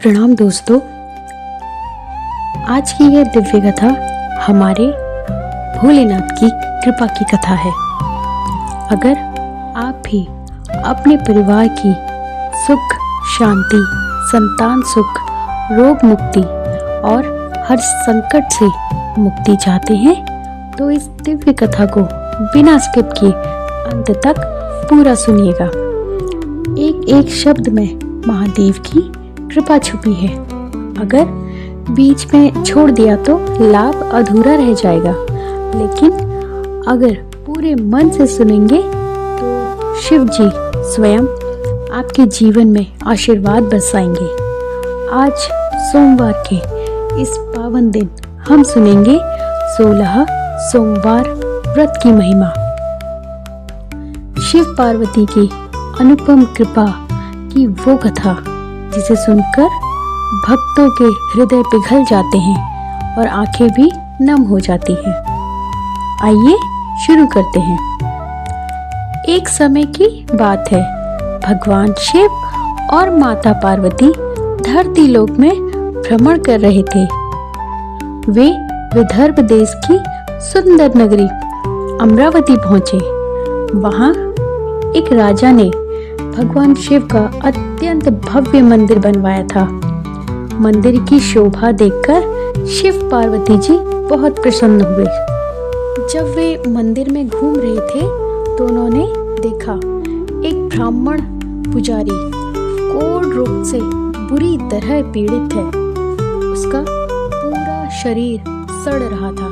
प्रणाम दोस्तों। आज की यह दिव्य कथा हमारे भोलेनाथ की कृपा की कथा है। अगर आप भी अपने परिवार की सुख शांति, संतान सुख, रोग मुक्ति और हर संकट से मुक्ति चाहते हैं तो इस दिव्य कथा को बिना स्किप किए अंत तक पूरा सुनिएगा। एक एक शब्द में महादेव की कृपा छुपी है। अगर बीच में छोड़ दिया तो लाभ अधूरा रह जाएगा, लेकिन अगर पूरे मन से सुनेंगे तो शिव जी स्वयं आपके जीवन में आशीर्वाद बरसाएंगे। आज सोमवार के इस पावन दिन हम सुनेंगे 16 सोमवार व्रत की महिमा। शिव पार्वती की अनुपम कृपा की वो कथा जिसे सुनकर भक्तों के हृदय पिघल जाते हैं और आंखें भी नम हो जाती हैं। आइए शुरू करते हैं। एक समय की बात है, भगवान शिव और माता पार्वती धरती लोक में भ्रमण कर रहे थे। वे विदर्भ देश की सुंदर नगरी अमरावती पहुंचे। वहां एक राजा ने भगवान शिव का अत्यंत भव्य मंदिर बनवाया था। मंदिर की शोभा देखकर शिव पार्वती जी बहुत प्रसन्न हुए। जब वे मंदिर में घूम रहे थे तो उन्होंने देखा एक ब्राह्मण पुजारी कोढ़ रोग से बुरी तरह पीड़ित है। उसका पूरा शरीर सड़ रहा था,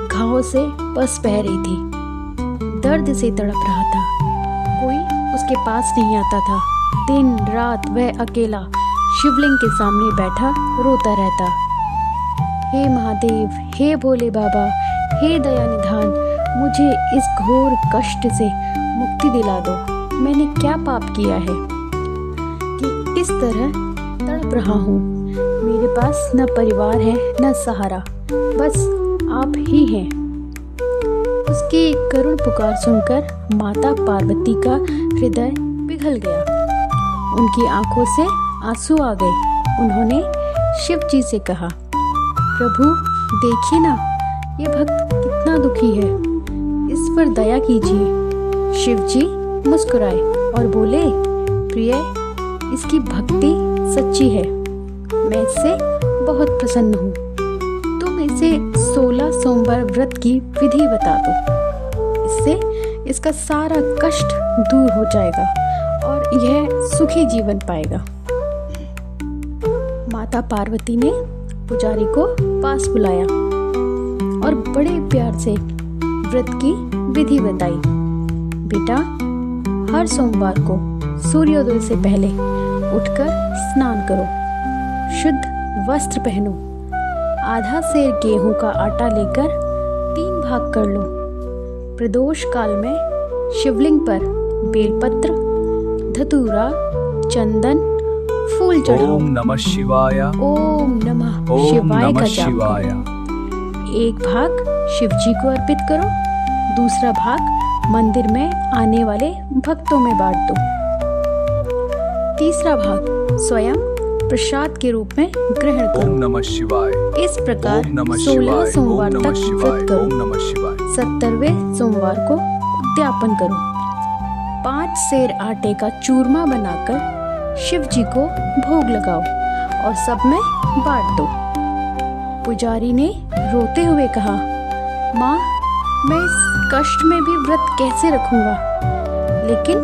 घावों से पस बह रही थी, दर्द से तड़प रहा था। कोई उसके पास नहीं आता था। दिन रात वह अकेला शिवलिंग के सामने बैठा रोता रहता। हे महादेव, हे भोले बाबा, हे दया निधान, मुझे इस घोर कष्ट से मुक्ति दिला दो। मैंने क्या पाप किया है कि इस तरह तड़प रहा हूँ। मेरे पास न परिवार है न सहारा, बस आप ही हैं। उसकी करुण पुकार सुनकर माता पार्वती का हृदय पिघल गया। उनकी आंखों से आंसू आ गए। उन्होंने शिव जी से कहा, प्रभु देखिए ना, ये भक्त कितना दुखी है, इस पर दया कीजिए। शिव जी मुस्कुराए और बोले, प्रिय, इसकी भक्ति सच्ची है, मैं इससे बहुत प्रसन्न हूँ। तुम इसे 16 सोमवार व्रत की विधि बता दो। इससे इसका सारा कष्ट दूर हो जाएगा और यह सुखी जीवन पाएगा। माता पार्वती ने पुजारी को पास बुलाया और बड़े प्यार से व्रत की विधि बताई। बेटा, हर सोमवार को सूर्योदय से पहले उठकर स्नान करो, शुद्ध वस्त्र पहनो, आधा सेर गेहूं का आटा लेकर 3 भाग कर लो। प्रदोष काल में शिवलिंग पर बेलपत्र, धतूरा, चंदन, फूल चढ़ाओ। ओम नमः शिवाय, ओम नमः शिवाय का जाप करो। एक भाग शिव जी को अर्पित करो, दूसरा भाग मंदिर में आने वाले भक्तों में बांट दो, तीसरा भाग स्वयं प्रसाद के रूप में ग्रहण करो। ओम नमः शिवाय। इस प्रकार 16 सोमवार तक व्रत करो। 70वें सोमवार को उद्यापन करो। 5 सेर आटे का चूरमा बनाकर शिव जी को भोग लगाओ और सब में बांट दो। पुजारी ने रोते हुए कहा, माँ, मैं इस कष्ट में भी व्रत कैसे रखूंगा? लेकिन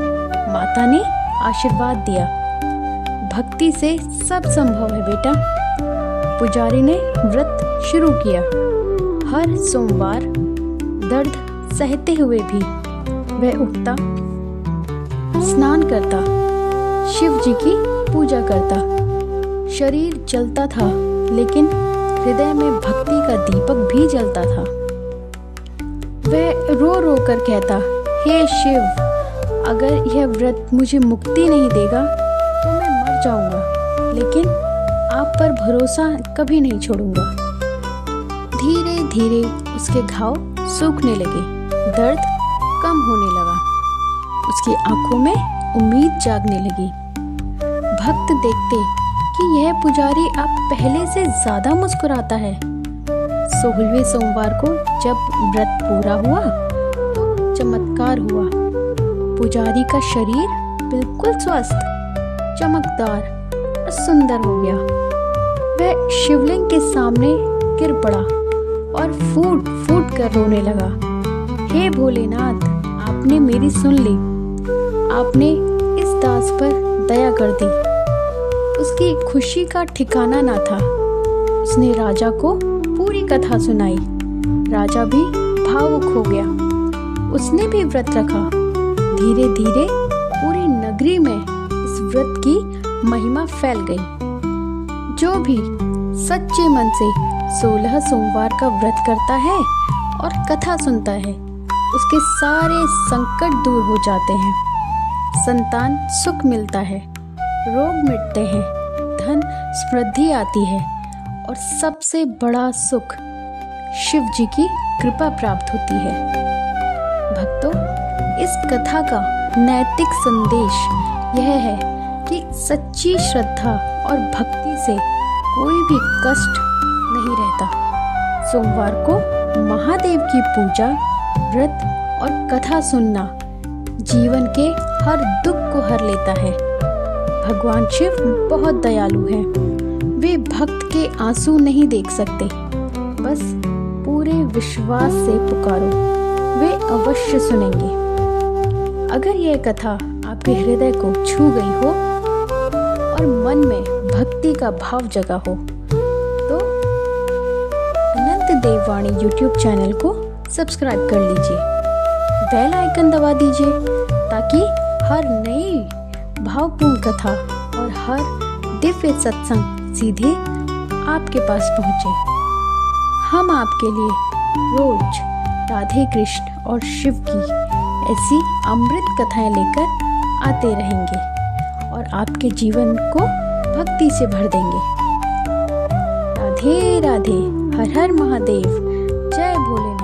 माता ने आशीर्वाद दिया, भक्ति से सब संभव है बेटा। पुजारी ने व्रत शुरू किया। हर सोमवार दर्द सहते हुए भी वह उठता, स्नान करता, शिव जी की पूजा करता। शरीर जलता था, लेकिन हृदय में भक्ति का दीपक भी जलता था। वह रो रो कर कहता, हे शिव, अगर यह व्रत मुझे मुक्ति नहीं देगा तो मैं मर जाऊंगा, लेकिन आप पर भरोसा कभी नहीं छोड़ूंगा। धीरे धीरे उसके घाव सूखने लगे, दर्द कम होने लगा, उसकी आंखों में उम्मीद जागने लगी। भक्त देखते कि यह पुजारी अब पहले से ज्यादा मुस्कुराता है। 16वें सोमवार को जब व्रत पूरा हुआ तो चमत्कार हुआ। पुजारी का शरीर बिल्कुल स्वस्थ, चमकदार और सुंदर हो गया। वह शिवलिंग के सामने गिर पड़ा और फूट फूट कर रोने लगा। हे भोलेनाथ, आपने मेरी सुन ली। आपने इस दास पर दया कर दी। उसकी खुशी का ठिकाना ना था। उसने राजा को पूरी कथा सुनाई। राजा भी भावुक हो गया। उसने भी व्रत रखा। धीरे धीरे पूरी नगरी में इस व्रत की महिमा फैल गई। जो भी सच्चे मन से 16 सोमवार का व्रत करता है और कथा सुनता है, उसके सारे संकट दूर हो जाते हैं। संतान सुख मिलता है, रोग मिटते हैं, धन समृद्धि आती है और सबसे बड़ा सुख शिव जी की कृपा प्राप्त होती है। भक्तों, इस कथा का नैतिक संदेश यह है कि सच्ची श्रद्धा और भक्ति से कोई भी कष्ट नहीं रहता। सोमवार को महादेव की पूजा, व्रत और कथा सुनना जीवन के हर दुख को हर लेता है। भगवान शिव बहुत दयालु हैं। वे भक्त के आंसू नहीं देख सकते, बस पूरे विश्वास से पुकारो, वे अवश्य सुनेंगे। अगर यह कथा आपके हृदय को छू गई हो और मन में भक्ति का भाव जगा हो तो अनंत देववाणी YouTube चैनल को सब्सक्राइब कर लीजिए। बेल आइकन दबा दीजिए ताकि हर नई भावपूर्ण कथा और हर दिव्य सत्संग सीधे आपके पास पहुंचे। हम आपके लिए रोज राधे कृष्ण और शिव की ऐसी अमृत कथाएं लेकर आते रहेंगे और आपके जीवन को भक्ति से भर देंगे। राधे राधे, हर हर महादेव, जय भोलेनाथ।